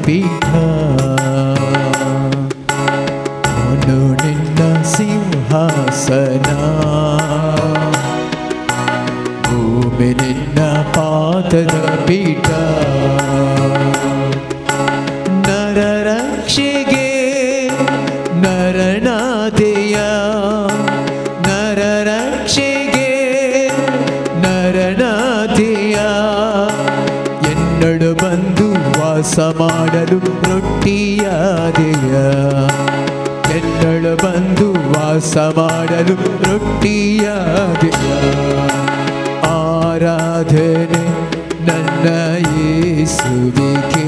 ಪೀಠ ನಾನು ನಿನ್ನ ಸಿಂಹಾಸನ ಭೂಮಿ ನಿನ್ನ ಪಾದದ ಪೀಠ ನರರಕ್ಷೆಗೆ ನರನಾದೆಯ ನರರಕ್ಷೆಗೆ ನರನಾದೆಯ ಎನ್ನಡು ಬಂದು ವಾಸ ಮಾಡಲು ರೊಟ್ಟಿಯಾದೆಯ ಎನ್ನಳು ಬಂದು ವಾಸ ಮಾಡಲು ರೊಟ್ಟಿಯಾದೆಯ ಆರಾಧನೆ ನನ್ನ ಯೇಸುವಿಗೆ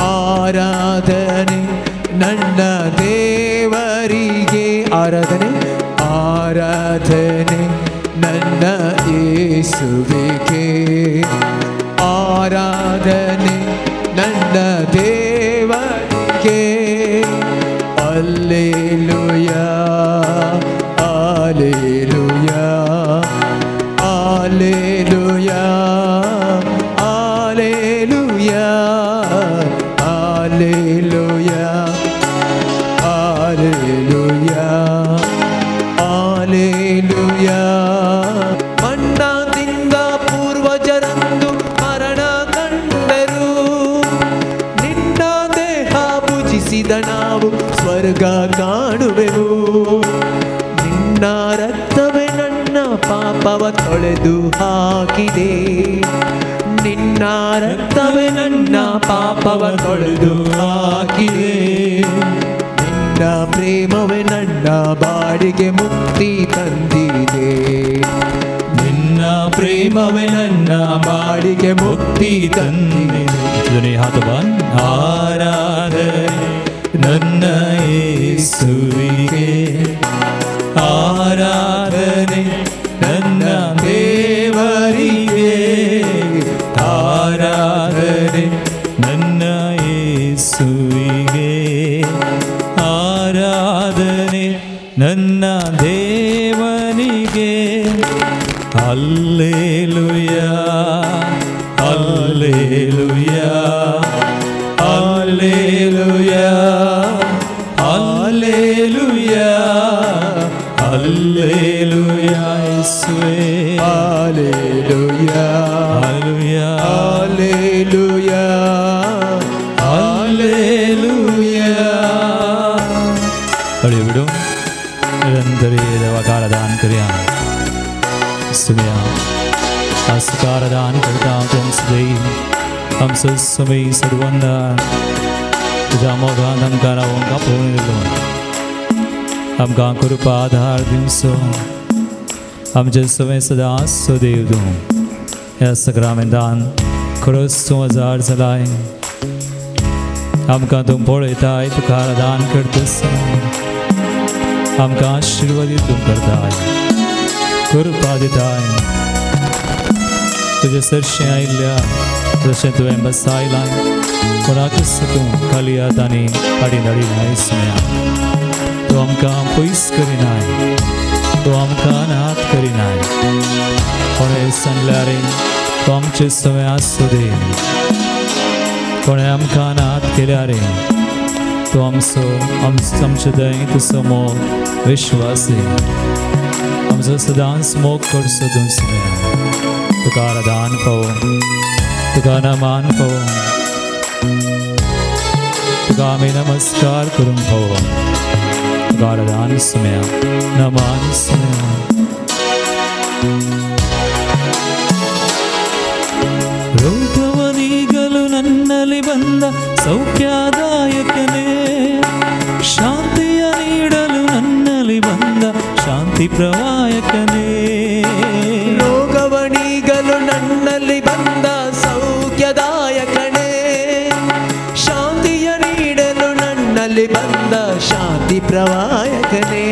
ಆರಾಧನೆ ನನ್ನ ದೇವರಿಗೆ ಆರಾಧನೆ ಆರಾಧನೆ ನನ್ನ ಯೇಸುವಿಗೆ ಆರಾಧನೆ ನನ್ನ ದೇವರಿಗೆ hallelujah hallelujah hallelujah hallelujah hallelujah hallelujah hallelujah ಮಣ್ಣದಿಂದ ಪೂರ್ವಜರಂದು ಮರಣ ಕಂಡರು ನಿನ್ನ ದೇಹ ಭುಜಿಸಿದ ನಾವು ಸ್ವರ್ಗ ಕಾಣುವೆವು ನಿನ್ನ ರಕ್ತವೇ ನನ್ನ ಪಾಪವ ತೊಳೆದು ಹಾಕಿದೆ ನಿನ್ನ ರಕ್ತವೇ ನನ್ನ ಪಾಪವ ತೊಳೆದು ಹಾಕಿದೆ ನಿನ್ನ ಪ್ರೇಮವೇ ನನ್ನ ಬಾಡಿಗೆ ಮುಕ್ತಿ ತಂದಿದೆ ನಿನ್ನ ಪ್ರೇಮವೇ ನನ್ನ ಬಾಡಿಗೆ ಮುಕ್ತಿ ತಂದಿದೆ ಆರಾಧನೆ ನನ್ನ ಯೇಸುವಿಗೆ ಆರಾಧನೆ ನನ್ನ ದೇವರಿಗೆ ಆರಾಧನೆ ನನ್ನ ಯೇಸುವಿಗೆ ಆರಾಧನೆ ನನ್ನ ದೇವನಿಗೆ hallelujah hallelujah hallelujah hallelujah hallelujah ಯೇಸುವೇ ಹಲ್ಲೆಲೂಯಾ ಹಲ್ಲೆಲೂಯಾ ಹಲ್ಲೆಲೂಯಾ हल्लेलूया बड़े विडो निरंतर दवाकार दान करिया सुनिया अस्कार दान करता तुम सदै हम समय सदवंदा जामोगा हम कारा उनका पूर्ण लो हम का कृपा आधार दिन सो हम जिस समय सदा सुदेव दो या सग्राम दान खरस 2000 चलाए हमका तुम पढ़ताय तुकार दान करते समय हमका आशीर्वादित तुम करताय कृपा देताय तुझे सरशे आइल्या तसे तुवें बसायलाय कोणाकच तुम खाली आतानी हाडी नडी नायस मेया तू हमका पयस करिनाय तू हमका नात करिनाय कोणे सांगल्यारे तू आमचे समय आसुदे कोणे आमकां नात केल्या रे तूं आमचे दय समोर विश्वासी आमचो सदांच मोग करचो तूं सगळ्या तुका दान पावो तुका नमान पावो तुका आमी नमस्कार करूंक पावो तुका दान सुम्या नमान सुम्या ರೋಗವನಿಗಲು ನನ್ನಲ್ಲಿ ಬಂದ ಸೌಖ್ಯದಾಯಕನೇ ಶಾಂತಿಯ ನೀಡಲು ನನ್ನಲ್ಲಿ ಬಂದ ಶಾಂತಿ ಪ್ರವಾಯಕನೇ ರೋಗವನಿಗಲು ನನ್ನಲ್ಲಿ ಬಂದ ಸೌಖ್ಯದಾಯಕನೇ ಶಾಂತಿಯ ನೀಡಲು ನನ್ನಲ್ಲಿ ಬಂದ ಶಾಂತಿ ಪ್ರವಾಯಕನೇ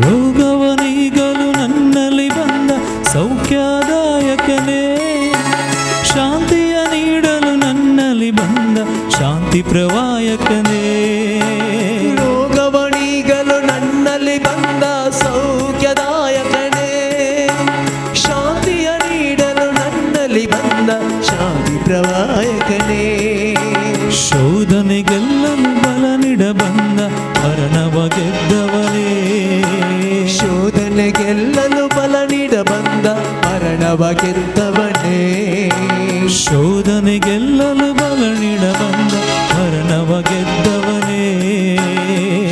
ರೋಗವನಿಗಲು ನನ್ನಲ್ಲಿ ಬಂದ ಸೌಖ್ಯದಾಯಕನೇ ಶಾಂತಿಯ ನೀಡಲು ನನ್ನಲ್ಲಿ ಬಂದ ಶಾಂತಿ ಪ್ರವಾಯಕನೇ ರೋಗವನಿಗಲು ನನ್ನಲ್ಲಿ ಬಂದ ಸೌಖ್ಯದಾಯಕನೇ ಶಾಂತಿಯ ನೀಡಲು ನನ್ನಲ್ಲಿ ಬಂದ ಶಾಂತಿ ಪ್ರವಾಯಕನೇ ಶೋಧನೆ ಗೆಲ್ಲಲು ಬಲ ನೀಡ ಬಂದ ಮರಣವ ಗೆದ್ದವನೇ. ಶೋಧನೆ ಗೆಲ್ಲಲು ಬಲ ನೀಡ ಬಂದ ಮರಣವ ಗೆದ್ದವನೇ. ಶೋಧನೆ ಗೆಲ್ಲಲು ಬಲ ನೀಡ ಬಂದ ಮರಣವ ಗೆದ್ದವನೇ.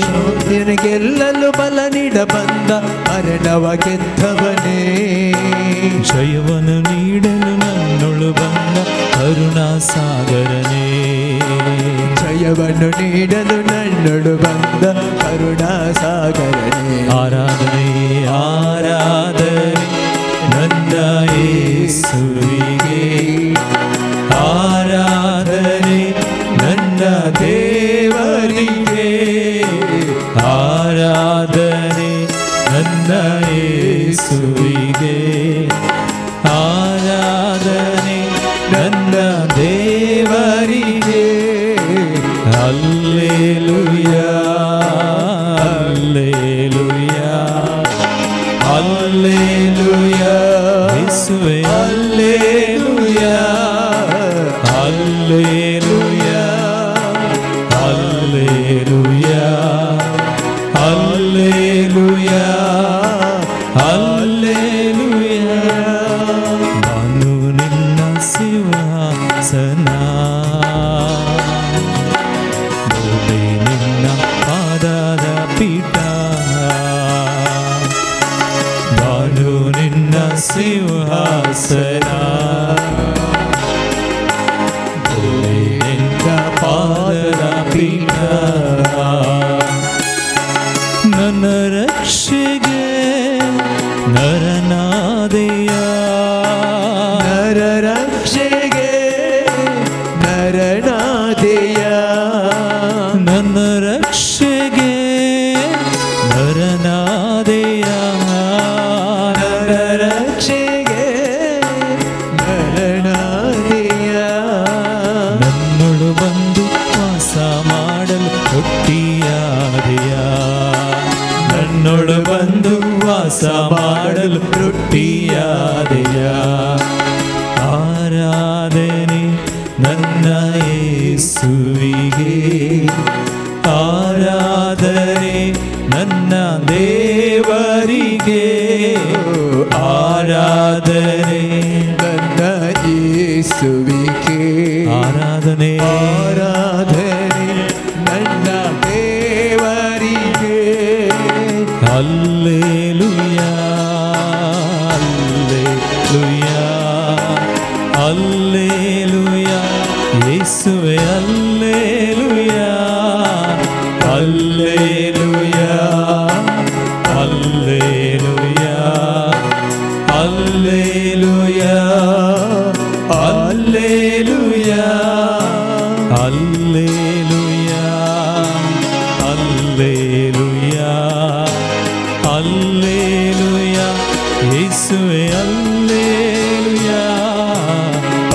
ಶೋಧನೆ ಗೆಲ್ಲಲು ಬಲ ನೀಡ ಬಂದ ಮರಣವ ಗೆದ್ದವನೇ. ಜಯವನ್ನು ನೀಡಲು ನನ್ನೊಳು ಬಂದ ಕರುಣಾ ಸಾಗರನೇ. ಜಯವನ್ನು ನೀಡಲು ನನ್ನೊಳು ಬಂದ ಕರುಣಾ ಸಾಗರನೇ. ಆರಾಧನೆ ಆರಾಧನೆ ನನ್ನ ಯೇಸುವಿಗೆ. ಆರಾಧನೆ ನನ್ನ ದೇವರಿಗೆ. ಆರಾಧನೆ ನನ್ನ ಯೇಸುವಿಗೆ. ಆರಾಧನೆ ನನ್ನ ದೇವರಿಗೆ. ಹಲ್ಲೆಲೂಯಾ ಹಲ್ಲೆಲೂಯಾ ಹಲ್ಲೆಲೂಯಾ ಯೇಸುವೇ hallelujah hallelujah hallelujah hallelujah hallelujah. ನಾನು ನಿನ್ನ ಸಿಂಹಾಸನ, ಭೂಮಿ ನಿನ್ನ ಪಾದದ ಪೀಠ. ನಾನು ನಿನ್ನ ಸಿಂಹಾಸನ, ಭೂಮಿ ನಿನ್ನ ಪಾದದ ಪೀಠ. ನನ್ನ ರಕ್ಷೆಗೆ ನರನಾದೆಯ. ನರ ರಕ್ಷೆಗೆ ನರನಾದೆಯ. ನನ್ನ ರಕ್ಷೆಗೆ ನರನಾದೆಯ. ನರ ರಕ್ಷೆಗೆ ನರನಾದೆಯ. ನನ್ನೊಳು ಬಂದು ವಾಸ ಮಾಡಲು ರೊಟ್ಟಿಯಾದೆಯ. ನನ್ನೊಳು ಬಂದು ವಾಸ ಮಾಡಲು ರೊಟ್ಟಿಯಾದೆಯ. ಆರಾಧನೆ ನನ್ನ ಯೇಸುವಿಗೆ. ಆರಾಧನೆ ನನ್ನ ದೇವರಿಗೆ. ಆರಾಧನೆ ನನ್ನ ಯೇಸುವಿಗೆ. ಆರಾಧನೆ ಆರಾಧನೆ ನನ್ನ ದೇವರಿಗೆ. ಹಲ್ಲೆಲೂಯಾ ಹಲ್ಲೆಲೂಯಾ ಹಲ್ಲೆಲೂಯಾ ಯೇಸುವೇ hallelujah hallelujah hallelujah hallelujah hallelujah hallelujah hallelujah hallelujah ಯೇಸುವೇ ಹಲ್ಲೆಲೂಯಾ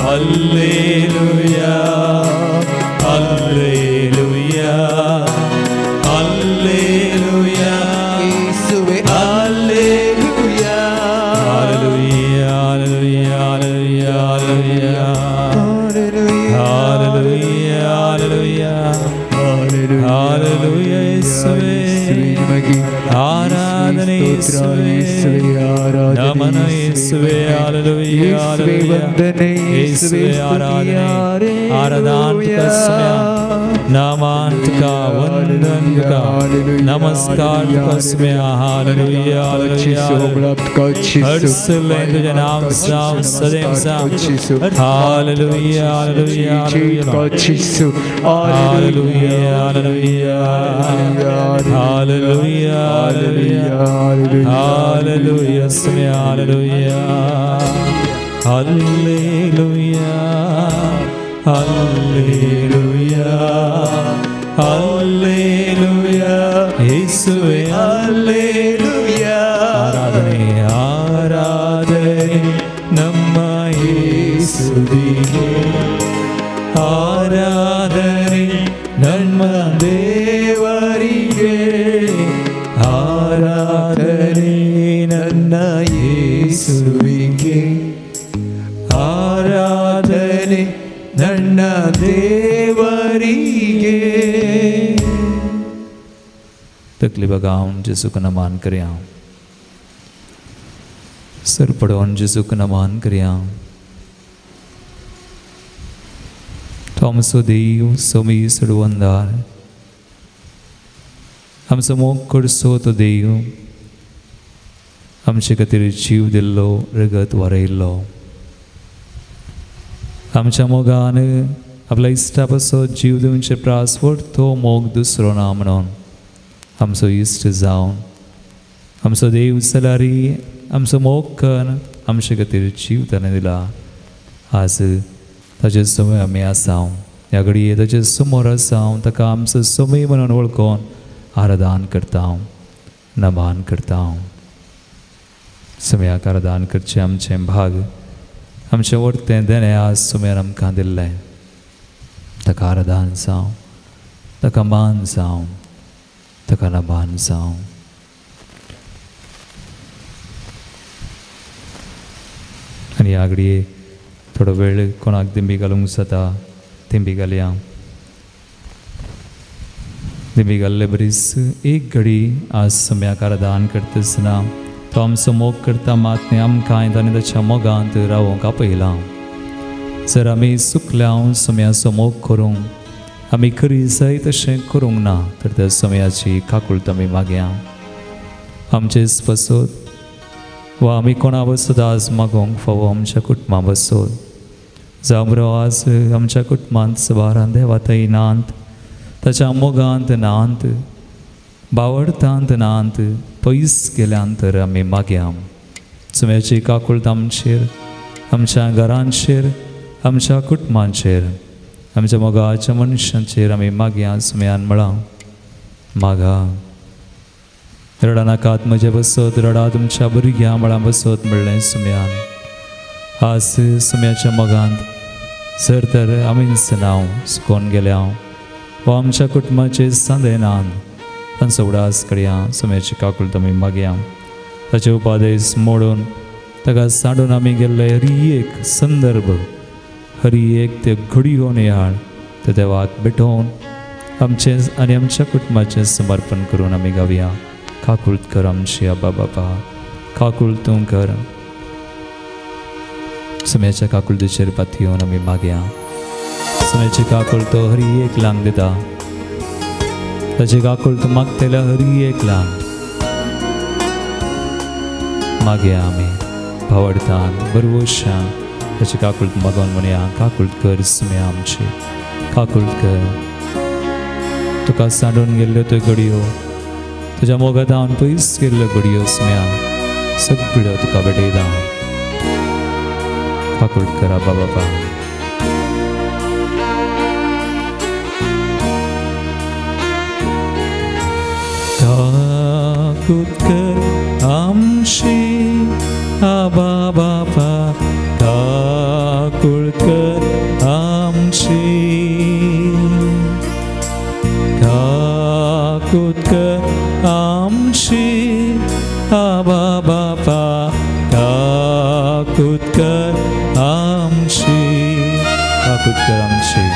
ಹಲ್ಲೆಲೂಯಾ ಹಲ್ಲೆಲೂಯಾ ಹಲ್ಲೆಲೂಯಾ ಯೇಸುವೇ hallelujah. Hallelujah hallelujah hallelujah hallelujah hallelujah hallelujah ಯೇಸುವೇ ಆರಾಧನೆ ಯೇಸುವೇ ನಮನ ಯೇಸುವೇ ಹಲ್ಲೆಲೂಯಾ ಹಲ್ಲೆಲೂಯಾ ಯೇಸುವೇ ಆರಾಧನೆ आराधना समय नामान का वंदन का नमस्कार का समय हालेलुया हालेलुया हर सले तुझे नाम साम सदैव साम hallelujah hallelujah hallelujah hallelujah hallelujah hallelujah समय हालेलुया हालेलुया हालेलुया हालेलुया यीशुवे हालेलुया आराधने आराधने ನಮ್ಮ ಯೇಸುವಿಗೆ ಆರಾಧನೆ ನಮ್ಮ ದೇವರಿಗೆ ಆರಾಧನೆ ನನ್ನ ಯೇಸುವಿಗೆ ಆರಾಧನೆ ನನ್ನ ದೇವರಿಗೆ तकली बगाऊं जिसु का नमान करिया सर पड़ोन जिसु का नमान करिया हम सो देव सोमी सड़ुवंदार हम समोक कुर्सो तो देव हम शिकतिर जीव दिल्लो रगत वरेल्लो हम चमोगान आपला इष्टा पसो जीव देऊंचे प्रासवर तो मोग दुसरो नामनोन हम सो इष्ट जाऊन हम सो देव सलारी हम सो मोग कन हम शिकतिर जीव तने दिला आज ताचे समय आम्ही आसाव या घडये ताचे समोर आसाव ताका आमचो समय म्हणून वळखोन आराधन करता नमान करता समयाक आराधन करचे आमचे भाग आमचे वर्तें देणे आज समयार आमकां दिल्लें ताका आराधन जावं ताका मान जावं ताका नमान जावं आनी ह्या घडये थोडो वेळ कोणाक दिंबी घालूंक जाता दिंबी घालया दिंबी घाल्ले बरीच एक घडी आज समयाक आराधन करतना तो आमचो मोग करता मात न्ही आमकां ताणें ताच्या मोगांत रावोंक आपयलां जर आमी चुकल्या समयाचो मोग करूंक आमी खरी जाय तशें करूंक ना तर त्या समयाची काकुळट आमी मागया आमचेच बसत वा आमी कोणा बसत आज मागोंक फावो आमच्या कुटुंबा बसत जावं बरो आज आमच्या कुटुंबांत सवारान देवाताई नांत ताच्या मोगांत नांत बावडतांत नांत पयस गेल्यांतर आमी मागया समयाची काकुळट आमचेर आमच्या घरांचेर आमच्या कुटुंबांचेर आमच्या मोगाच्या मनशांचेर आमी मागया समयान म्हळां मागा रडा नाकात म्हजे बसत रडा तुमच्या भुरग्यां म्हळ्यार बसत म्हणलें समयान आज समयाच्या मोगांत जर तर आमीच नांव सुकोवन गेल्या वा आमच्या कुटुंबाचे सांदेनान तांचो उडास करया समयाची काकुळट आमी मागया ताचे उपादेश मोडून ताका सांडून आमी गेल्ले हरी एक संदर्भ हरी एक ते घडयो नियाळ ते देवाक भेटोवन आमचे आनी आमच्या कुटुंबाचें समर्पण करून आमी गावया काकुळट कर आमची आबा बाबा काकुळट तूं कर समयाच्या काकुळटीचेर पाती येवन आमी मागया समयाची काकुळट तो हरी एक लांग दिता ताची काकुळट मागतेल्या हरी एक लांग मागया आमी भावडतान बरवशां ताची काकुळट मागोन म्हणया काकुळट कर समया आमची काकुळट कर तुका सांडून गेल्ल्यो त्यो घडयो तुज्या मोगांत हांव पयस गेल्ल्यो घडयो समया सगळ्यो तुका भेटयता काकुळट कर आबा बाबा काकुळट कर आमची आबा बाबा काकुळट कर आमची काकुळट कर आमची आबा बाबा काकुळट कर आमची काकुळट कर आमची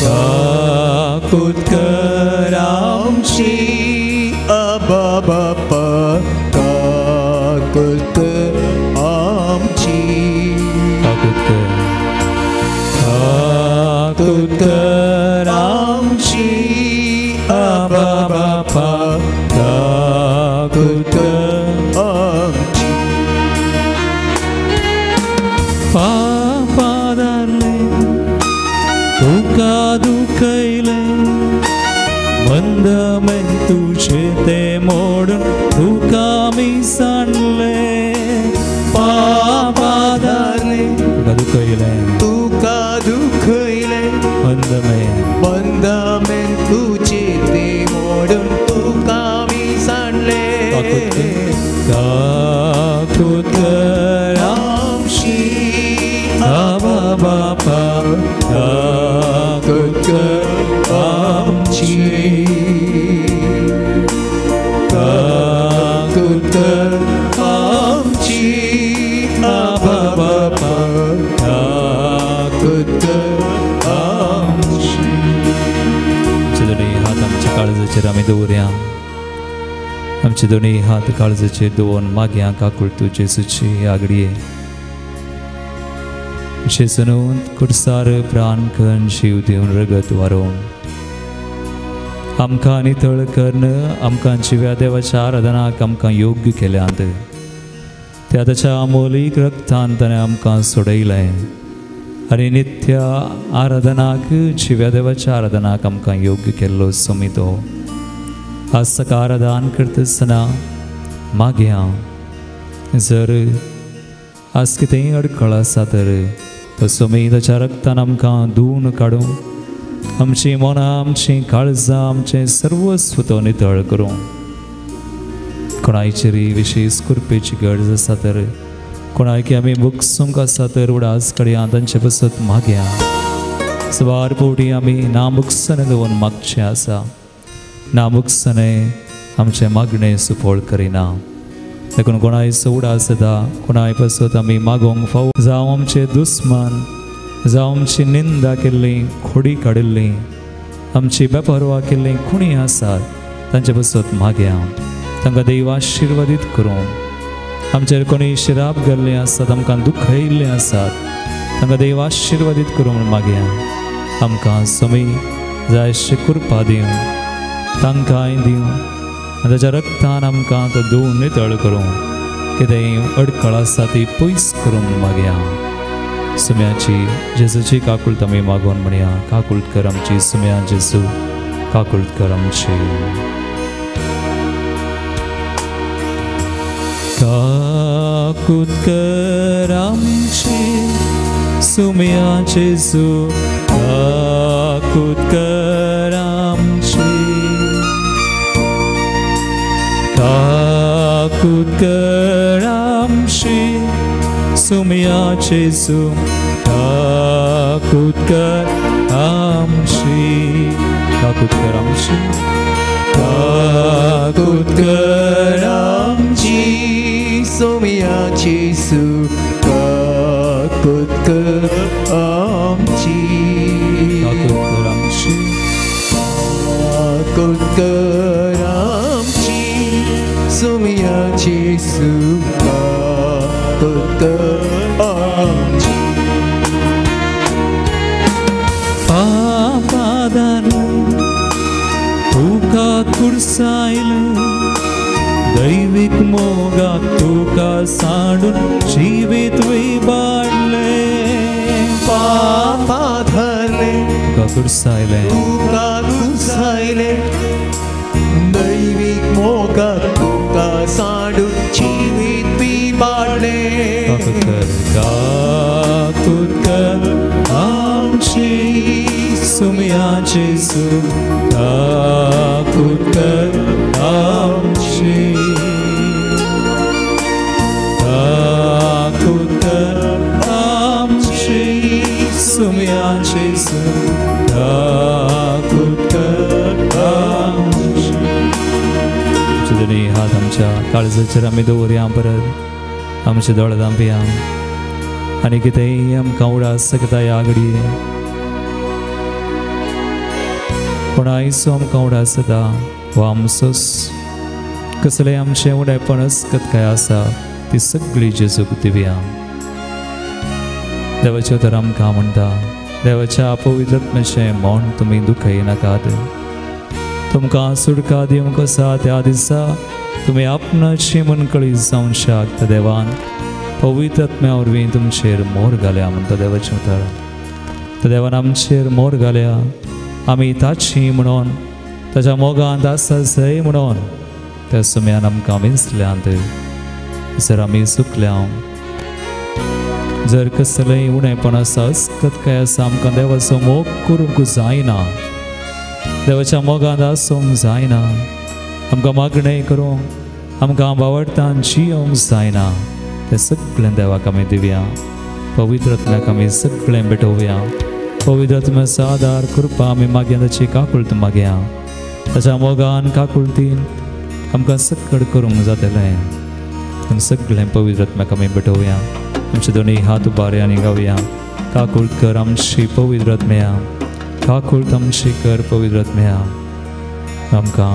काकुळट कर आमची आबा बापा काकुळट आमची काकुळट कर आमची आबा बापा काकुळट आमची पापादारले तुका दुखयले मंद मन तुझे ते मोडून तुका मी सांडले पापादारले तुका दुखयले मंद मन तुझे ते मोडून तुका मी सांडले काकुळट कर आमची आबा बापा काकुळट कर आमची काकुळट कर आमची आबा बापा काकुळट कर काळजाचेर आमी दवरया आमचे दोनी हात काळजाचेर दवरून मागया काकूळ तूं जेजूची आगडये जेजून कुडसार प्राण करून जीव दिवन रगत वारोवन आमकां नितळ करून आमकां जिव्या देवाच्या आराधनाक आमकां योग्य केल्यांत त्या ताच्या अमोलीक रक्तान ताणें आमकां सोडयलें आनी नित्य आराधनाक जिव्या देवाच्या आराधनाक आमकां योग्य केल्लो सोमी तो आज सकाळ आराधन करता आसतना मागया जर आज कितेंय अडखळ आसा तर तो सोमी ताच्या रक्तान आमकां धुवन काडूं आमची मनां आमची काळजां आमचें सर्वस्व तो नितळ करूं कोणाचेरी विशेष कृपेची गरज आसा तर कोणाक आमी मुगसूंक आसा तर उडास कडया तांचे बसत मागया सवार पोटी आमी नामुगसने दवरून मागचें आसा नामुगसने आमचें मागणें सुफोळ करिना देखून कोणाय उडास येता कोणाय बसत आमी मागोंक फाव जावं आमचे दुस्मान जावं आमची निंदा केल्ली खोडी काडिल्ली आमची बेपरवा केल्ली कुणी आसात तांचे बसत मागया तांकां देव आशिर्वादीत करूं आमचेर कोणी शिराप घाल्ले आसात आमकां दुखयल्ले आसात तांकां देव आशिर्वादीत करूं म्हूण मागया आमकां सोमी जायशे कृपा दिवं तांकांय दिवं आनी ताच्या रक्तान आमकां तो धुवन नितळ करूं कितेंय अडखळ आसा ती पयस करूं म्हूण मागया सुम्याची जेजूची काकुळट आमी मागोवन म्हणया काकुळट कर आमची सुम्या जेजू काकुळट कर आमची काकुळट कर आमची सुम्या जेजू काकुळट कर आमची काकुळट कर आमची सुम्या जेजू काकुळट कर आमची काकुळट कर आमची काकुळट कर आमची सोम्या जेजू काकुळट कर आमची काकुळट कर आमची काकुळट कर आमची सोम्या जेजू काकुळट कर आमची पापादान तुका कुडसायले दैविक मोगाक तुका सांडून जिवीत विबाडले पापा धरले तुका कुडसायले तुका कुडसायले दैविक मोगा तुका सांडून जिवीत विबाडले काकुळट कर आमची सुम्या जेजू काकुळट कर आमची काकुळट कर आमची सुम्या जेजू काकुळट कर आमची दोन्ही हात आमच्या काळजाचेर आमी दवरया परत आमचे दोळे धांपया आनी कितेंय आमकां उडास सकता ह्या घडये कोणायचो आमकां उडास जाता वा आमचोच कसलें आमचें उडेपण असकत काय आसा ती सगळी जेजूक दिवया देवाचे तर आमकां म्हणटा देवाच्या पवित्र आत्म्याचें मोन तुमी दुखय नाकात तुमकां सुटका दिवंक आसा त्या दिसा तुमी आपणाची मनकळी जावंक शकता देवान पवित्र आत्म्या वरवीं तुमचेर मोर घाल्या म्हणटा देवाचें उतर तर देवान आमचेर मोर घाल्या आमी ताची म्हणून ताच्या मोगांत आसा जय म्हणून त्या सुम्यान आमकां विंचल्यांत जर आमी चुकल्या जर कसलेंय उणेपण आसा असकत काय आसा आमकां देवाचो मोग करूंक जायना देवाच्या मोगांत आसूंक जायना आमकां मागणें करूंक आमकां बावडटान जियोंक जायना तें सगळें देवाक आमी दिवया पवित्र आत्म्याक आमी सगळें भेटोवया पवित्र आत्म्याचो आदार कृपा आमी मागया ताची काकुळट मागया ताच्या मोगान काकुळटीन आमकां सकड करूंक जातलें सगळें पवित्र आत्म्याक आमी भेटोवया आमचे दोनी हात उबारे आनी गावया काकुळट कर आमची पवित्र आत्म्या काकुळट आमची कर पवित्र आत्म्या आमकां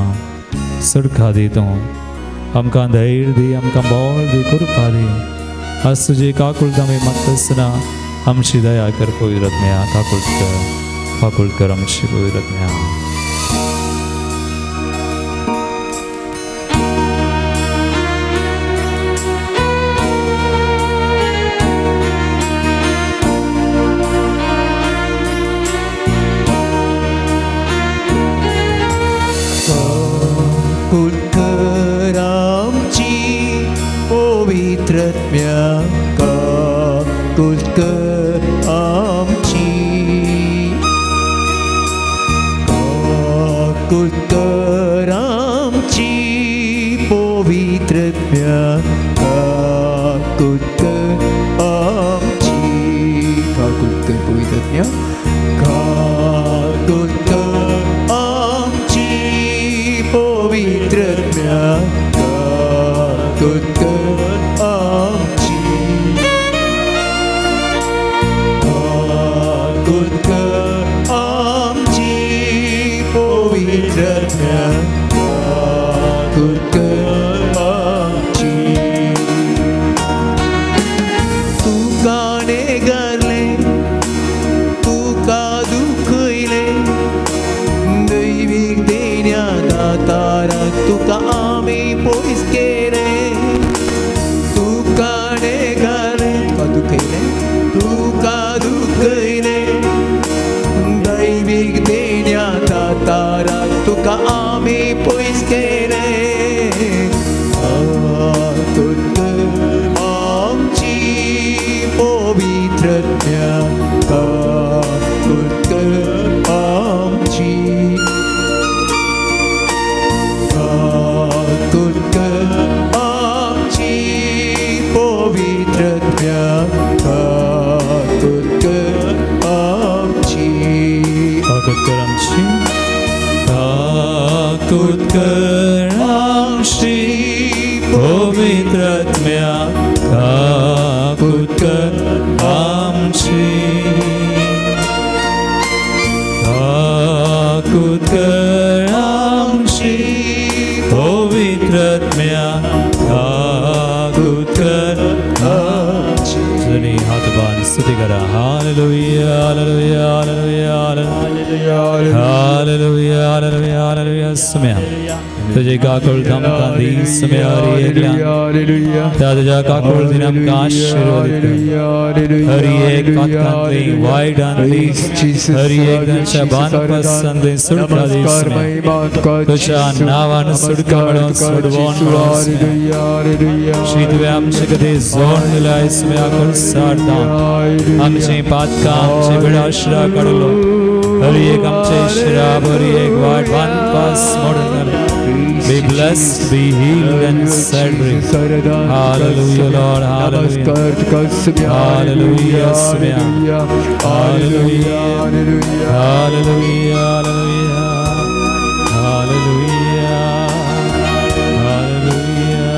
सडका दी तूं आमकां धैर्य दी आमकां बळ दी कृपा दी आज तुजी काकुळट आमी मागतना आमची दया कर पवित्र आत्म्या काकुळट कर आमची पवित्र आत्म्या काकुळकर आमची पवित्र आत्म्या काकुळकर आमची काकुळकर आमची पवित्र आत्म्या काकुळकर आमची काकुळकर पवित्र आत्म्या काकुळकर आमची पवित्र आत्म्या काकुळकर आमची काकुळकर आमची पवित्र आत्म्या काकुळकर आमची तुका नेगरले तुका दुखयले दैवीक देण्या दाताराक तुका आमी पयस केले तुका नेगरले तुका दुखयले दैवीक देण्या दाताराक तुका आमी पयस केले काकुळकर आमची पवित्र आत्म्या काकुळकर आमची काकुळकर आमची पवित्र आत्म्या काकुळकर आमची काकुळकर आमची काकुळकर आमची पवित्र आत्म्या काकुळकर आमची काकुळकर आमची पवित्र आत्म्या काकुळकर आमची जणी हात बांध स्तुती करा hallelujah hallelujah hallelujah hallelujah hallelujah hallelujah सम्या तुझे काकुळट आमकां दी सम्या हरी एकल्या त्या तुज्या काकुळटीन आमकां आशिर्वाद हरी एक कातकांतली वायट आनली हरी एक तांच्या बांदपासांतली सुटका दी सम्या तुज्या नांवान सुटका मेळोवन सोडवण मेळोवन श्री तुवें आमचे खातीर जोड दिल्या सम्या करसारता आमची पातकां आमचे बिडाश्रा काडलो हरी एक आमचे श्राप हरी एक वायट बांदपास मोडून घाल Be blessed, be healed and set free. Hallelujah, Lord. Hallelujah. Hallelujah. Hallelujah. Hallelujah. Hallelujah. Hallelujah. Hallelujah.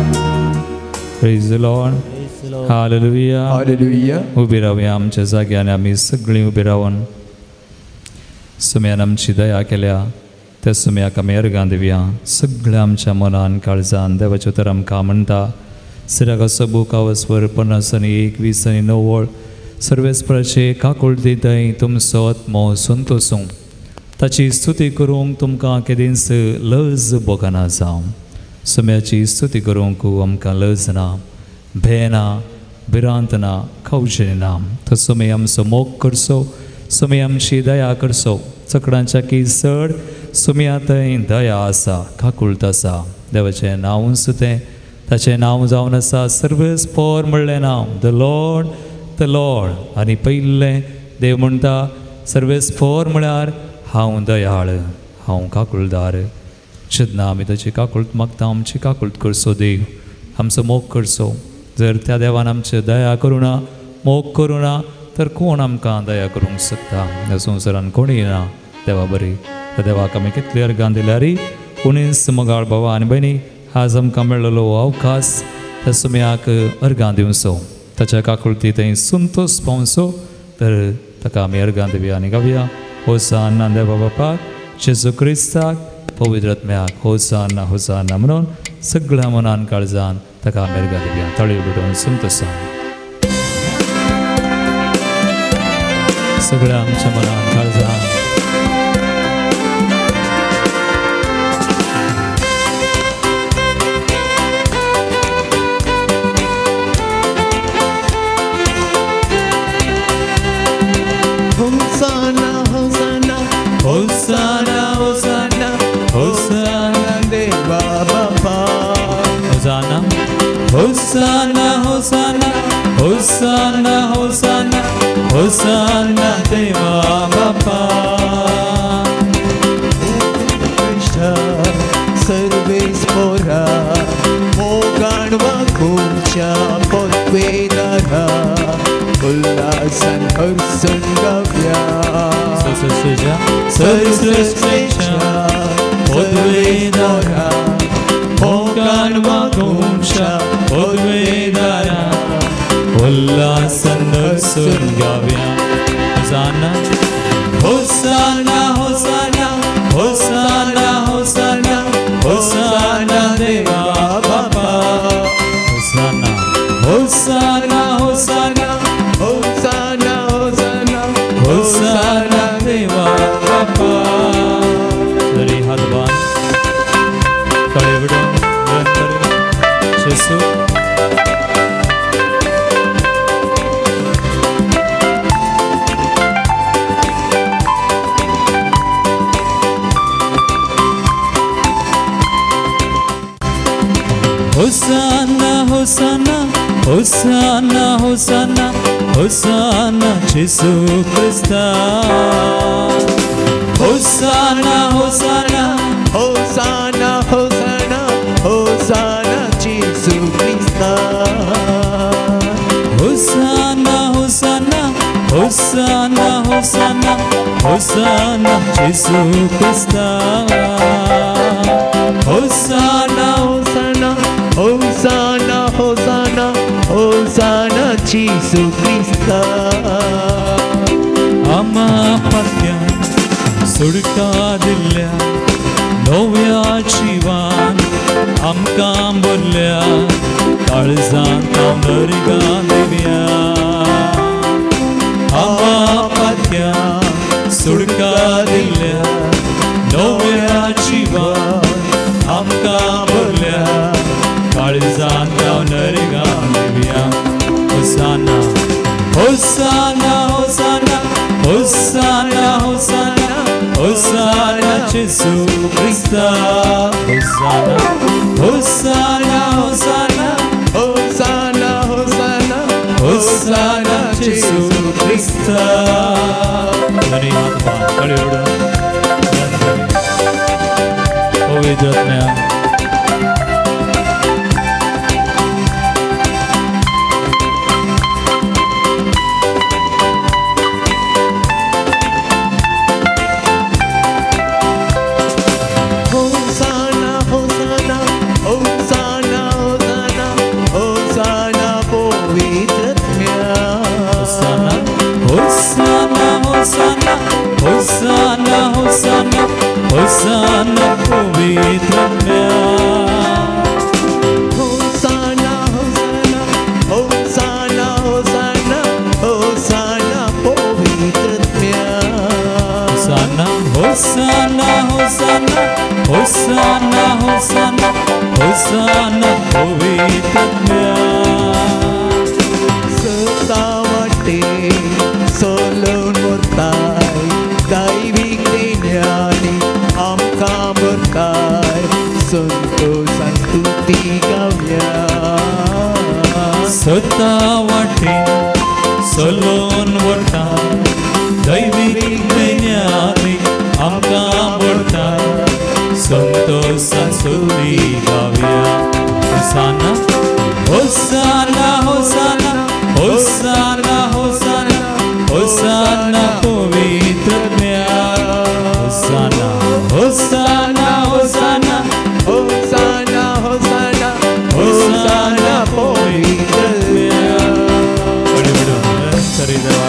Hallelujah. Praise the Lord. Hallelujah. Hallelujah. उभी रावया आमच्या जाग्यार आमी सगळीं उभी रावन सुम्यान आमची दया केल्या त्या सुम्याक आमी अर्गां दिवया सगळ्या आमच्या मनान काळजान देवाचे उतर आमकां म्हणटा सिरागाचो बुकावस्वर 50 आनी 21 आनी 90 सर्वेस्पराचे काकुळटी दय तुमचो आत्मो संतोसूं ताची स्तुती करूंक तुमकां केदींच लज बोगना जावं सुम्याची स्तुती करूंक आमकां लज ना भंय ना भिरांत ना खवजणी ना तो सुमी आमचो मोग करचो सुमी आमची दया करचो चकडांच्या की चड सुम्या थंय दया आसा काकुळट आसा देवाचें नांव सुतें ताचें नांव जावन आसा सर्वेस्पोर म्हणलें नांव द लॉर्ड आनी पयलें देव म्हणटा सर्वेस्पोर म्हळ्यार हांव दयाळ हांव काकुळदार जेन्ना आमी ताची काकुळट मागता आमची काकुळट करचो देव आमचो मोग करचो जर त्या देवान आमची दया करुना मोग करुना तर कोण आमकां दया करूंक शकता ह्या संवसारान कोणूय ना देवा बरी त्या देवाक आमी कितली अर्गां दिल्यारी उणीस मोगाळ भावा आनी भयणी आज आमकां मेळ्ळलो अवकाश त्या सुम्याक अर्गां दिवचो ताच्या काकुळटी थंय संतोश पावचो तर ताका आमी अर्गां दिवया आनी गावया होसाना देवा बापाक जेजू क्रिस्ताक पवित्र आत्म्याक होसाना होसाना म्हणून सगळ्या मनान काळजान ताका मेरगा दिवया तळी उडोवन संत सांग सगळ्या आमच्या मनान काळजान Hosanna, Hosanna, Hosanna, Hosanna, Hosanna, Deva Baba. होसाना होसाना होसाना होसाना होसाना होसाना देवा बापा सर्वेस्पोरा मोगाण वाकूंच्या पदवेदारा उल्हासन हर्षण गाव्या सर्वश्रेष्ठा पदवेदारा मोगाण वाकूंच्या पदवेदारा उल्हासन हर्षण गाव्या होसाना होसाना होसाना होसाना होसाना होसाना देवा बापा होसाना होसाना होसाना Hosanna, Hosanna, होसाना देवा बापा तरी हातबान कळे विडून जेसू होसाना होसाना होसाना होसाना होसाना जेसू क्रिस्ता होसाना होसाना Hosanna, Hosanna, Hosanna, Jesus Christ. होसाना होसाना होसाना होसाना होसाना जेसू क्रिस्ता होसाना Hosanna, Hosanna, Hosanna, Hosanna, Jesus Christ. आम्हा पत्या सुडका दिल्या नव्या जीवान आमकां बोलल्या काळजान नरगा दिव्या आम्हा पत्या सुडका दिल्या नव्या जीवान आमकां बोलल्या काळजान नरगा दिव्या होसाना होसाना होसाना होसाना होसाना होसाना जेसू क्रिस्ता होसाना होसाना होसाना Hosanna, Hosanna, होसाना जेसू क्रिस्ता धनी हातबान कळे उडून पवित्र आत्म्या Hosanna, Hosanna, Hosanna, Hosanna, Hosanna, पवित्रत्म्या. होसाना होसाना होसाना होसाना होसाना होसाना पवित्र आत्म्या Hosanna, Hosanna, Hosanna, Hosanna, Hosanna, पवित्रत्म्या. होसाना होसाना होसाना होसाना होसाना होसाना पवित्र आत्म्या सत्ता वाटे सोलून वरताय दैविक ज्ञानी आमकां भरताय संतोषान स्तुती गावया. सत्ता वाटे सलोन वरता दैविक ज्ञानी आमकां बोलता संतोषान स्तुती गावया होसाना होसाना होसाना होसाना होसाना होसाना पवित्र आत्म्या होसाना होसाना होसाना Hosanna, Hosanna, Hosanna, पवित्रत्म्या. सरी देवा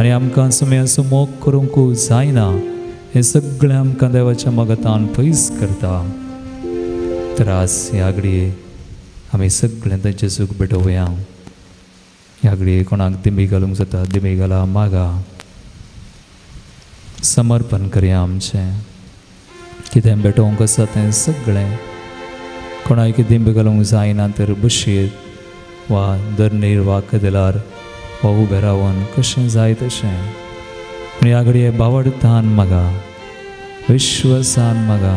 आनी आमकां सुमी असो मोग करूंक जायना हें सगळें आमकां देवाच्या मोगातान पयस करता. तर आज ह्या घडये आमी सगळें तांचे सूख भेटोवया. ह्या घडये कोणाक दिमी घालूंक जाता दिमी घाला, मागा, समर्पण करया आमचें. कितें भेटोवंक आसा तें सगळें. कोणाक दिमी घालूंक जायना तर बशयेत वा धरणेर वा कदेलार वा उबें रावन कशें जाय तशें. पूण ह्या घडये बावडतान मागा, विश्वासान मागा.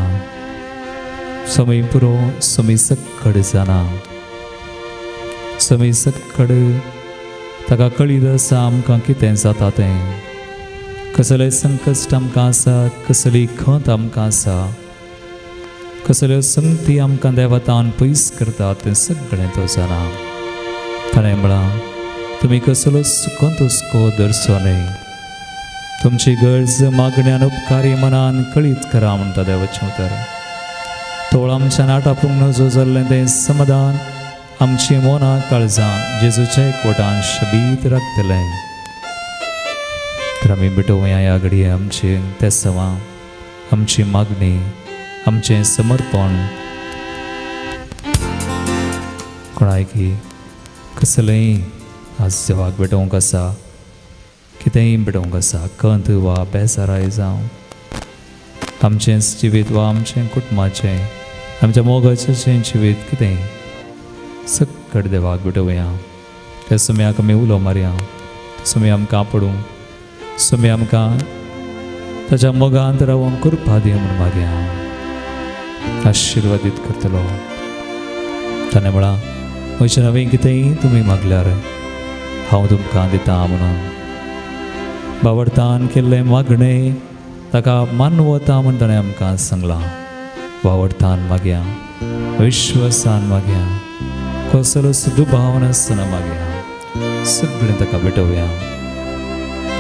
समय पुरो समय सक्कड जाना. समय सक्कड ताका कळीत आसा आमकां कितें जाता तें. कसले संकश्ट आमकां आसात, कसली खंत आमकां आसा, कसल्यो संगती आमकां देवतान पयस करता तें सगळें तो जाणा. ताणें म्हळां तुमी कसलो सुखंत हुस्को धरचो न्हय. तुमची गरज मागण्यान उपकारी मनान कळीत करा म्हणटा देवाचें उतर. तोळ आमच्यान आटापूंक नजो जाल्लें तें समाधान आमची मोना काळजां जेजूच्या एकवटान शबीत राखतलें. तर आमी भेटोवया ह्या घडये आमची तेसावां, आमची मागणी, आमचें समर्पण. कोणायकी कसलेंय आज देवाक भेटोवंक आसा, कितेंय भेटोवंक आसा, खंत वा बेजाराय जावं, आमचें जिवीत वा आमचें कुटुंबाचें, आमच्या मोगाचें जिवीत कितेंय सक्कड देवाक भेटोवया. त्या सुम्याक आमी उलो मारया. सुमी आमकां पडूं, सुमी आमकां ताच्या मोगांत रावूंक कृपा दी म्हूण मागया. आशिर्वादीत करतलो. ताणें म्हळां म्हज्या नवें कितेंय तुमी मागल्यार हांव तुमकां दितां म्हणून. बावडतान केल्लें मागणें ताका मान वता म्हूण ताणें आमकां सांगलां. वावडतान मागया, विश्वासान मागया, कसलो सुदुभाव नासतना मागया. सगळें ताका भेटोवया.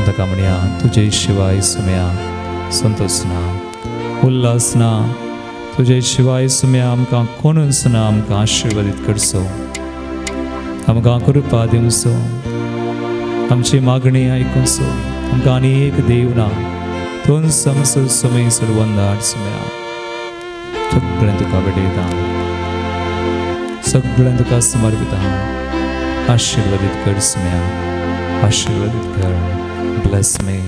ताका म्हणया तुजे शिवाय सुम्या संतोश ना, उल्हास ना. तुजे शिवाय सुम्या आमकां कोणूच ना. आमकां आशिर्वादीत करचो, आमकां कृपा दिवचो, आमची मागणी आयकुचो. आमकां आनी एक देव ना. तूं समसो सुमी सुडवंदाट सुम्या. सगळें तुका भेटयता, सगळें तुका समर्पिता. आशिर्वादीत कर सुम्या, आशिर्वादीत कर. ब्लेस मी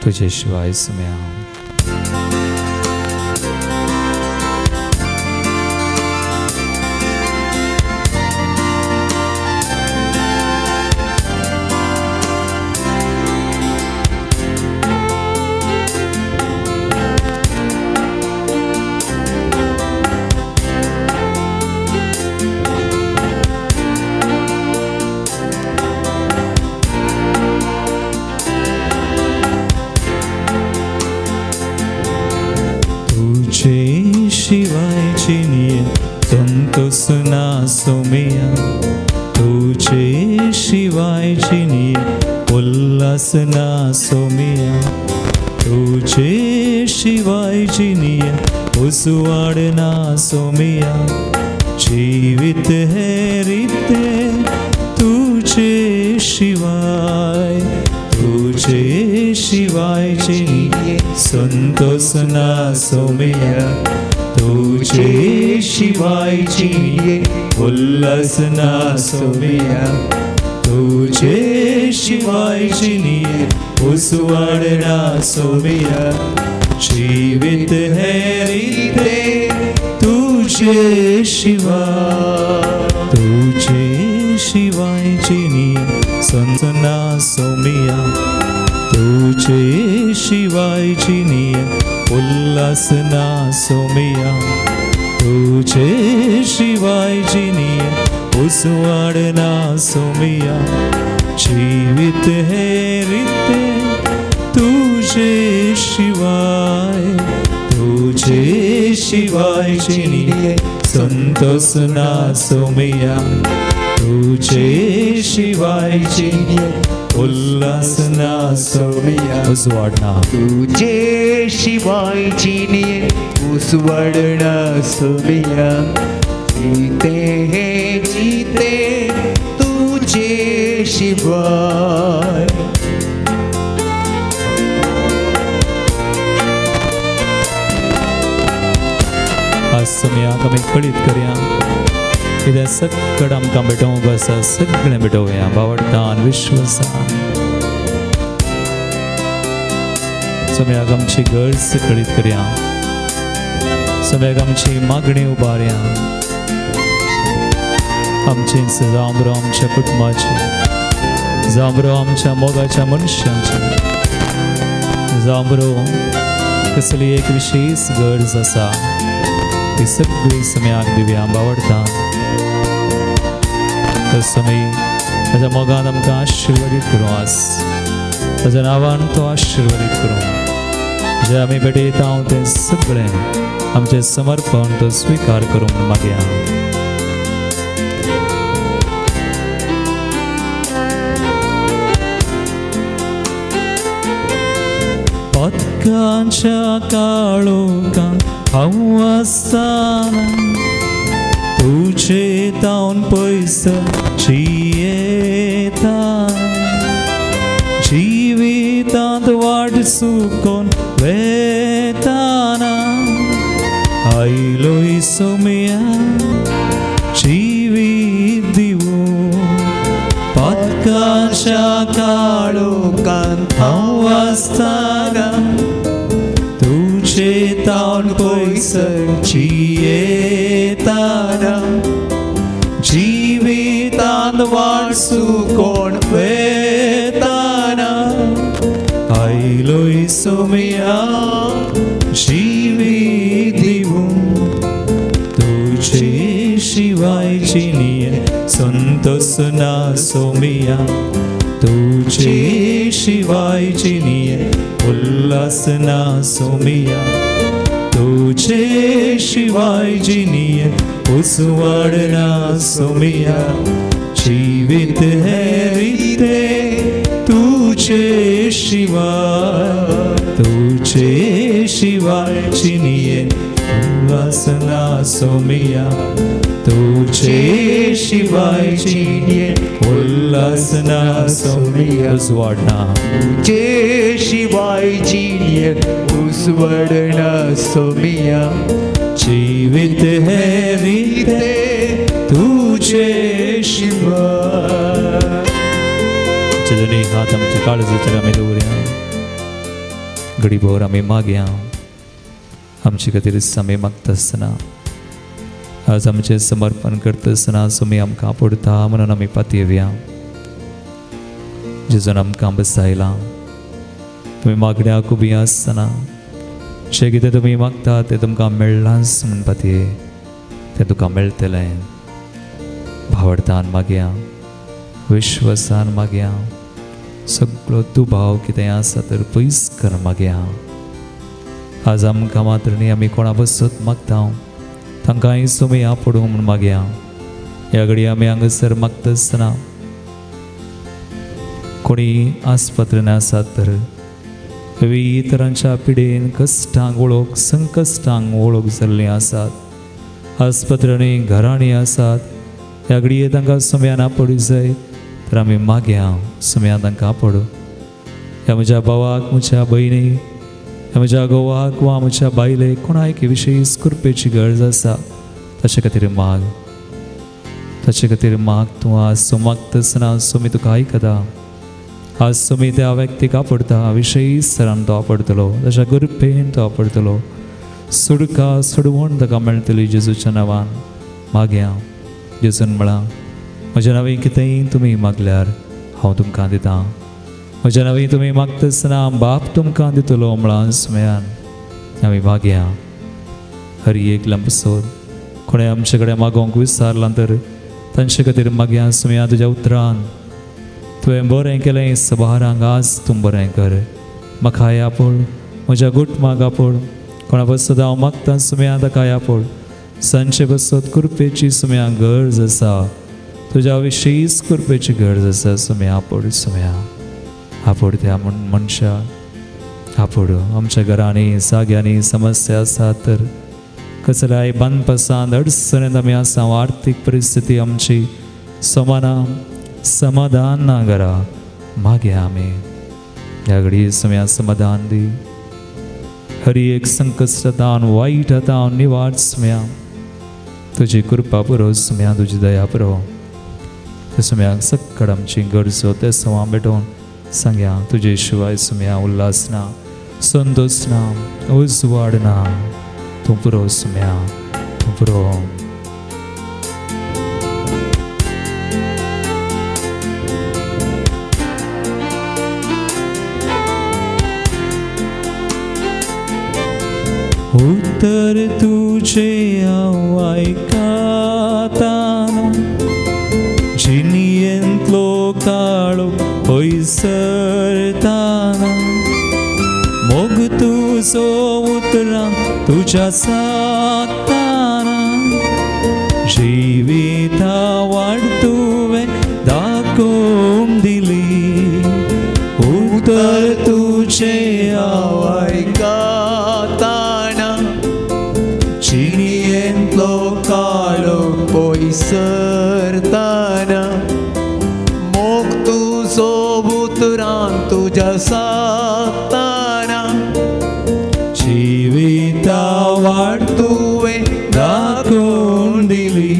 तुजे शिवाय सुम्या. शिवाय चिनिये संतोष ना सोमिया. तुझे शिवाय चिनिये उल्हास ना सोमिया. तुझे शिवाय चिनिये उसवाड ना सोमिया. जीवित है रीते तुझे शिवाय. तुझे शिवाय चिनिये संतोष ना सोमिया. तुझे शिवाय चिनिये उल्हास ना सोमिया. तुझे शिवाय चिनिये उसवाड ना सोमिया. जीवित है रीते तुझे शिवाय. तुझे शिवाय चिनिये संत ना सोमिया. तुझे शिवाय चिनिये उल्हास ना सोमिया. तुझे शिवाय चिनिये उसवाड ना सोमिया. जीवित है रीते तुझे शिवाय. तुझे शिवाय चिनिये संतोष ना सोमिया. तुझे शिवाय चिनिये उल्हास ना सोमिया. उसवाड ना. तुझे शिवाय चिनिये उसवाड ना सोमिया. जीते हैं जीते तुझे शिवाय. आज समयाक आमी कळीत करया कित्याक सगळें आमकां भेटोवंक आसा सगळें भेटोवया भावार्थान विश्वासान समयाक आमची गरज कळीत करया समयाक आमची मागणी उबारया आमची जावं बरो आमच्या कुटुंबाची जावं बरो आमच्या मोगाच्या मनशांची जावं बरो कसली एक विशेष गरज आसा ती सगळी समयाक दिवया भावार्थान तो समय ताच्या मोगान आमकां आशिर्वादीत करूं आज ताच्या नांवान तो आशिर्वादीत करूं जे आमी भेटयता तें सगळें आमचें समर्पण तो स्वीकार करूंक मागया पत्कांच्या काळोखांत हांव आसतना तुझे तावन पयस जियेता जिवितांत वाट चुकोवन वेताना आयलोय सोमया जिवीत दिवूं पत्काच्या काळोखांत हांव आसतना तुझे तावन पयस जियेताना जिवितांत वाट चुकोवन वेताना आयलोय सोमया जिवीत दिवूं तुझे शिवाय जिणें संतोष ना सोमया तुझे शिवाय जिणें उल्हास ना सोमया तुझे शिवाय जिणें उसवाड ना सोमया जीवित है रीते तुझे शिवाय जिणें उल्हास ना सोमया तुझे शिवाय जिणें उल्हास ना सोमया उसवाड ना तुझे शिवाय जिणें उसवाड ना सोमया जीवित है रीते तुझे शिवाय दोन्ही हात आमच्या काळजाचेर आमी दवरया घडीभर आमी मागया आमचे खातीर आमी मागता आसतना आज आमचें समर्पण करता आसतना तुमी आमकां आपडता म्हणून आमी पातयेवया जेजून आमकां बसयला तुमी मागण्याक उबी आसतना जे कितें तुमी मागता तें तुमकां मेळ्ळांच म्हूण पातये तें तुका मेळटलें भावार्थान मागया विश्वासान मागया सगळो दुबाव कितें आसा तर पयस कर मागया आज आमकां मात्र न्ही आमी कोणा बसत मागता तांकांय तुमी आपडूं म्हूण मागया ह्या घडये आमी हांगासर मागता आसतना कोणी आस्पत्रांत आसात तर विविध तरांच्या पिडेन कश्टांक वळख संकश्टांक वळख जाल्लीं आसात आस्पत्रांनी घरांनी आसात ह्या घडये तांकां सुम्यान आपडूं जाय तर आमी मागया सुम्यान तांकां आपड ह्या म्हज्या भावाक म्हज्या भयणी ह्या म्हज्या घोवाक वा म्हज्या बायलेक कोणाक विशेष कृपेची गरज आसा ताचे खातीर माग ताचे खातीर माग तूं आज मागता आसतना सुमी तुका आयकता आज सुमी त्या व्यक्तीक आपडता विशेष तरान तो आपडतलो ताच्या कृपेन तो आपडतलो सुडका सुडवण ताका मेळटली जेजूच्या नांवान मागया जेजून म्हळां म्हज्या नवीन कितेंय तुमी मागल्यार हांव तुमकां दितां म्हज्या नवीन तुमी मागता आसतना बाप तुमकां दितलो म्हळां सुमयान आमी मागया हर एक लंपसोर कोणें आमचे कडेन मागोवंक विचारलां तर तांचे खातीर मागया सुमया तुज्या उतरान तुवें बरें केलें सबारांक आज तूं बरें कर म्हाकाय आपड म्हज्या गुटमाक आपड कोणा बसत हांव मागता सुमया ताकाय आपड सांचे बसत कृपेची सुमया गरज आसा तुज्या विशेष कृपेची गरज आसा सुमया आपड सुमया आपड त्या मनशाक आपड आमच्या घरांनी जाग्यांनी समस्या आसा तर कसल्याय बांदपासांत अडचणेंत आमी आसा आर्थीक परिस्थिती आमची समाधान ना घरा मागया आमी ह्या घडये सुमया समाधान दी हर एक संकटतान वाईट हातान निवारसम्या तुझी कृपा पुरो सम्या तुझी दया पुरो ते सम्या सक्कड आमची गरजो ते सवा भेटोन सांग्या तुझे शिवाय सम्या उल्हासना संतोषना उजवाडना तू पुरो सम्या तू पुरो उत्तर तुझे आयकाताना जिनियंतलो काळो पयसरताना मोग तुझो उतरां तुझ्या सागताना जिविता वाट तुवें दाखोवन दिली उत्तर तुझे आयकाताना जिनियंतलो काळो पयसरताना मोग तुझो उतरां तुझ्या सागताना जिविता वाट तुवें दाखोवन दिली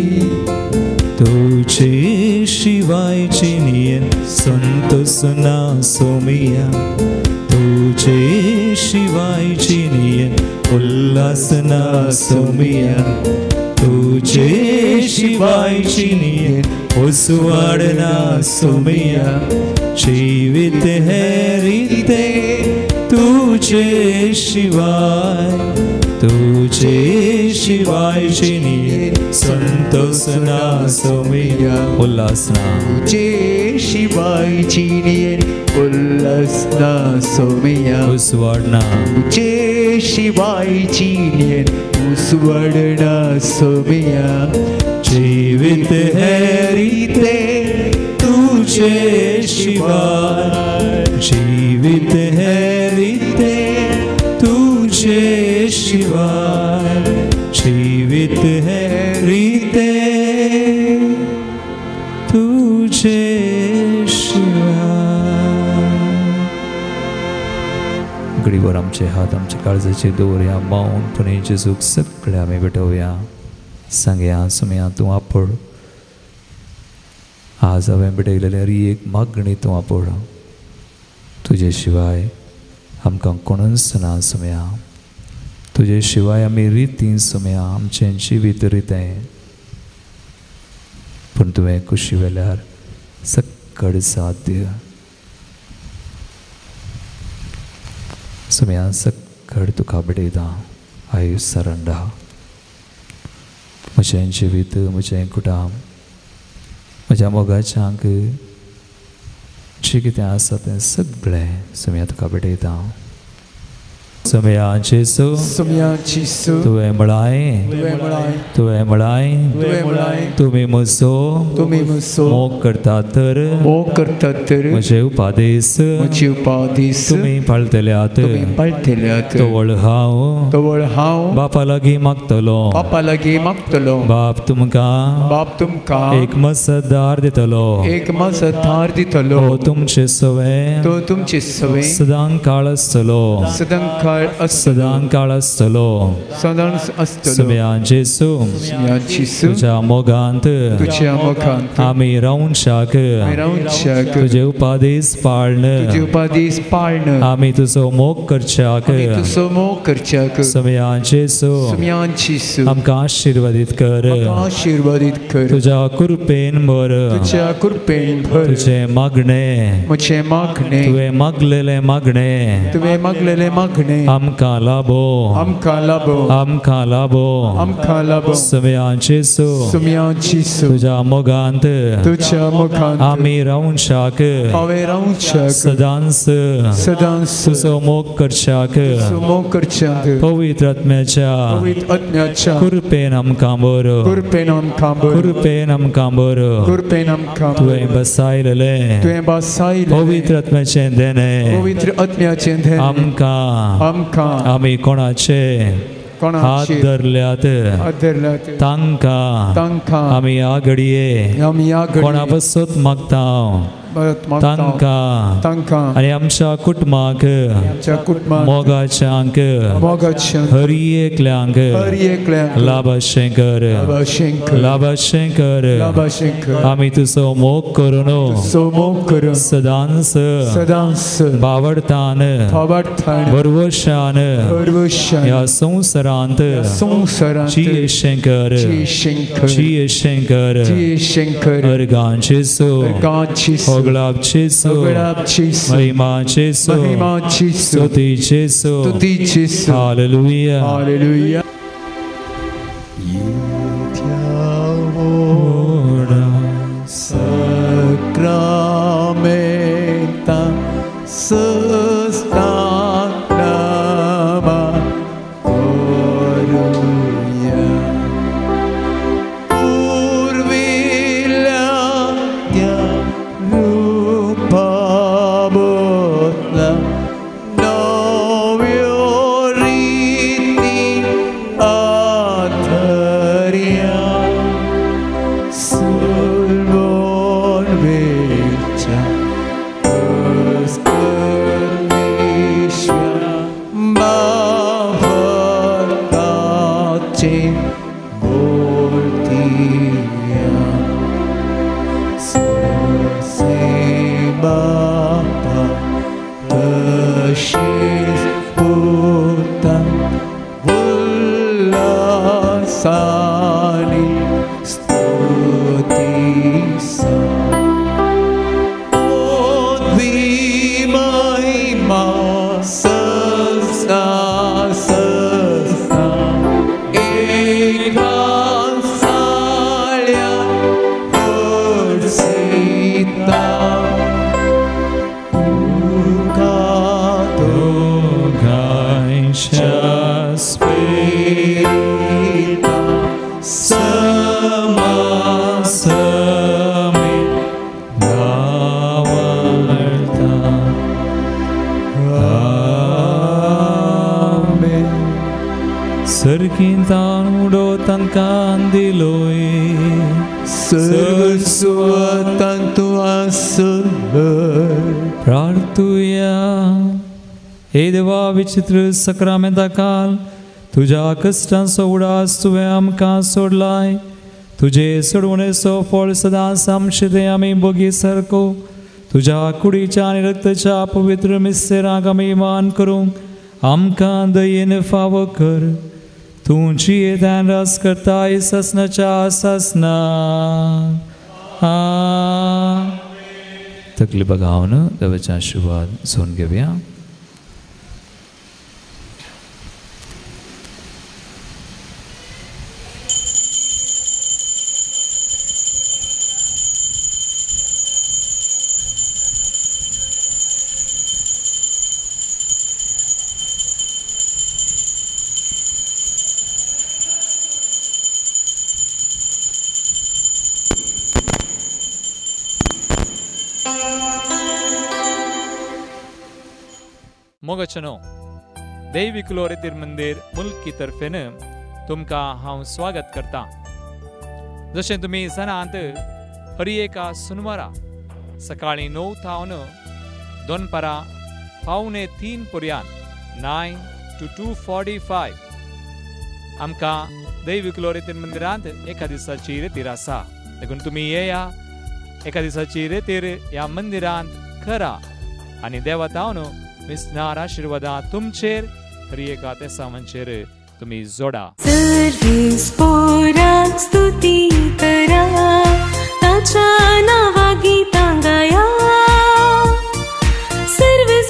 तुझे शिवाय जिनियन संतोष ना सोमिया तुझे शिवाय जिनियन उल्हास ना सोमिया तुझे शिवाय जिनियन उजवाड ना सोमिया जीवित है रीते तुझे शिवाय जिनियन संतोष ना सोमिया उल्हास ना तुझे शिवाय जिनियन उल्हास ना सोमिया उजवाड ना तुझे शिवाय जिनियन उजवाड ना सोमिया जीवित है रीते तुझे शिवाय जीवित है रीते तुझे शिवाय जीवित है रीते तुझे शिवाय घडीवर आमचे हात आमच्या काळजाचे दवरया मौनपणे जेजूक सगळे आमी भेटोवया सांगया सुमया तूं आपड आज हांवें भेटयलेली हर एक मागणी तूं आपड तुजे शिवाय आमकां कोणूच ना सुमया तुजे शिवाय आमी रितीन सुमया आमचें जिवीत रितें पूण तुवें कुशी वेल्यार सक्कड साध्य सुमया सक्कड तुका भेटयता आय सरंडा म्हजें जिवीत म्हजें कुटाम म्हज्या मोगाच्यांक जें कितें आसा तें सगळें सुमया तुका भेटयता सुमया जेसू तुवें म्हळाय तुमी म्हजो मोग करतात तर म्हजे उपादेश तुमी पाळटल्यात तवळ हांव बापा लागीं मागतलो बाप तुमकां एक मसदार दितलो तो तुमचे सवे सदां काळ आसतलो सदां आसतलो सुमया जेसू तुज्या मोगांत आमी रावनशाक तुजे उपादेश पाळन आमी तुजो मोग करच्याक सुमया जेसू आमकां आशिर्वादीत कर तुज्या कृपेन भर तुजे मागणे तुवें मागलेले मागणे आमकां लाभो सुमया जेसू तुज्या मोगांत आमी रावनशाक सदांच तुजो मोग करच्याक पवित्र आत्म्याच्या कृपेन आमकां बर तुवें बसायलेले पवित्र आत्म्याचें देणे आमकां आमी कोणाचे हात धरल्यात तांकां आमी ह्या घडये कोणा बसत मागता तांकां आनी आमच्या कुटुंबाक मोगाच्यांक हरी एकल्यांक लाभाशें कर आमी तुजो मोग करून सदांच बावडतान वरवशान ह्या संवसारांत जियेशें कर अर्गां जेसू होगलाब जेसू महिमा जेसू स्तुति जेसू hallelujah Sacramenta Sustanama Oruya Urvilaya Rupabotla Novyoriti Atharya Sulvon Vecha Serkintanudo tankandiloi Sersuatantu asulur Prartuya हे देवा विचित्र सक्रामेंता काल तुझ्या कष्टांचो उडास तुवें आमकां सोडलाय तुजे सोडवणेचो फळ सदांच आमचे ते आमी बोगी सारको तुझ्या कुडीच्या आनी रक्ताच्या पवित्र मिस्सेराक आमी मान करूंक आमकां दयेन फावो कर तूं जियेतान रास करताय ससनाच्या ससना तकली बगावन देवाचें आशिर्वाद घेवन घेवया मोगचनो दैविक लोरेतीर मंदिर मुल्की तर्फेन तुमकां हांव स्वागत करता जशें तुमी सणांत हर एका सुनवारा सकाळीं 9 थावन दोनपारां 2:45 पर्यंत 9 to 2:45 आमकां दैविक लोरेतीर मंदिरांत एका दिसाची रेतीर आसा देखून तुमी येया एका दिसाची रेतीर ह्या मंदिरांत करा आनी देवा तावन विस्नार आशीर्वादां तुमचेर हर एका तेसावांचेर तुमी जोडा सर्वीस पोराक स्तुती करा ताच्या नांवा गितां गाया सर्वीस